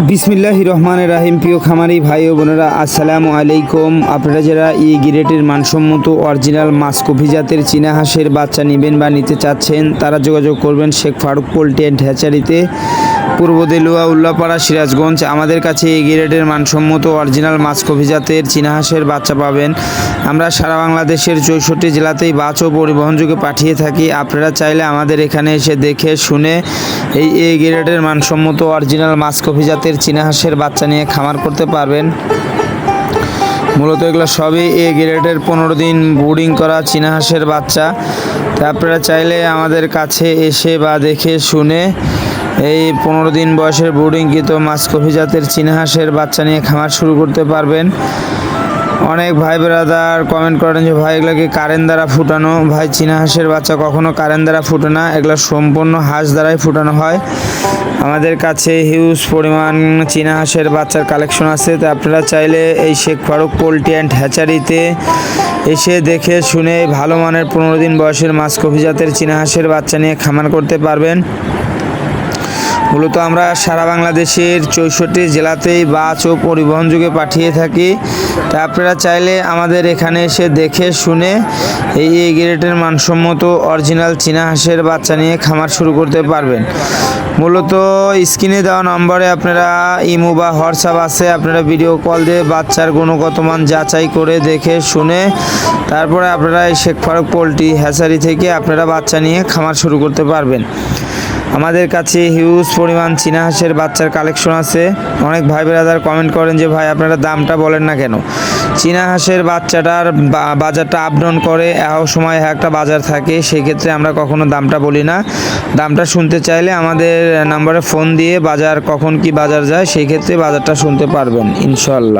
বিসমিল্লাহির রহমানির রহিম। প্রিয় খামারি ভাই ও বোনেরা, আসসালামু আলাইকুম। আপনারা যারা এই গ্রেডের মানসম্মত অরিজিনাল মাসকফি জাতের চীনা হাঁসের বাচ্চা নেবেন বা নিতে চাচ্ছেন, তারা যোগাযোগ করবেন শেখ ফারুক পোল্ট্রি অ্যান্ড হ্যাচারিতে, পূর্ব দেলুয়া, উল্লাপাড়া, সিরাজগঞ্জ। আমাদের কাছে এই গ্রেডের মানসম্মত অরিজিনাল মাসকফি জাতের চীনা হাঁসের বাচ্চা পাবেন। আমরা সারা বাংলাদেশের 64 জেলাতেই বাস ও পরিবহনযোগে পাঠিয়ে থাকি। আপনারা চাইলে আমাদের এখানে এসে দেখে শুনে এই গ্রেডের মানসম্মত অরিজিনাল মাসকফি জাতের চীনা হাঁসের বাচ্চা নিয়ে খামার করতে পারবেন। মূলত এগুলো সবই গ্রেডের 15 দিন ব্রুডিং করা চীনা হাঁসের বাচ্চা। তো আপনারা চাইলে আমাদের কাছে এসে বা দেখে শুনে এই 15 দিন বয়সের ব্রুডিংকৃত মাসকফি জাতের চীনা হাঁসের বাচ্চা নিয়ে খামার শুরু করতে পারবেন। অনেক ভাই ব্রাদার কমেন্ট করেন যে ভাই এগুলো কি কারেন্ট দ্বারা ফুটানো? ভাই, চীনা হাঁসের বাচ্চা কখনো কারেন্ট দ্বারা ফুটে না, এগুলো সম্পূর্ণ হাঁস দ্বারাই ফুটানো হয়। আমাদের কাছে হিউজ পরিমাণ চীনা হাঁসের বাচ্চার কালেকশন আছে। তো আপনারা চাইলে এই শেখ ফারুক পোল্ট্রি অ্যান্ড হ্যাচারিতে এসে দেখে শুনে ভালো মানের 15 দিন বয়সের মাসকফি জাতের চীনা হাঁসের বাচ্চা নিয়ে খামার করতে পারবেন। মূলত আমরা সারা বাংলাদেশের 64 জেলাতেই বাস ও পরিবহনযোগে পাঠিয়ে থাকি। তা আপনারা চাইলে আমাদের এখানে এসে দেখে শুনে এই গ্রেডের মানসম্মত অরিজিনাল চীনা হাঁসের বাচ্চা নিয়ে খামার শুরু করতে পারবেন। মূলত স্ক্রিনে দেওয়া নম্বরে আপনারা ইমো বা হোয়াটসঅ্যাপ আছে, আপনারা ভিডিও কল দিয়ে বাচ্চার গুণগত মান যাচাই করে দেখে শুনে তারপরে আপনারা এই শেখ ফারুক পোল্ট্রি হ্যাচারি থেকে আপনারা বাচ্চা নিয়ে খামার শুরু করতে পারবেন। আমাদের কাছে হিউজ পরিমাণ চীনা হাঁসের বাচ্চার কালেকশন আছে। অনেক ভাই ব্রাদার কমেন্ট করেন যে ভাই আপনারা দামটা বলেন না কেন? চীনা হাঁসের বাচ্চাটার বাজারটা আপ ডাউন করে, সময় একটা বাজার থাকে, সেই ক্ষেত্রে আমরা কখনো দামটা বলি না। দামটা শুনতে চাইলে আমাদের নাম্বারে ফোন দিয়ে বাজার কখন কি বাজার যায় সেই ক্ষেত্রে বাজারটা শুনতে পারবেন ইনশাআল্লাহ।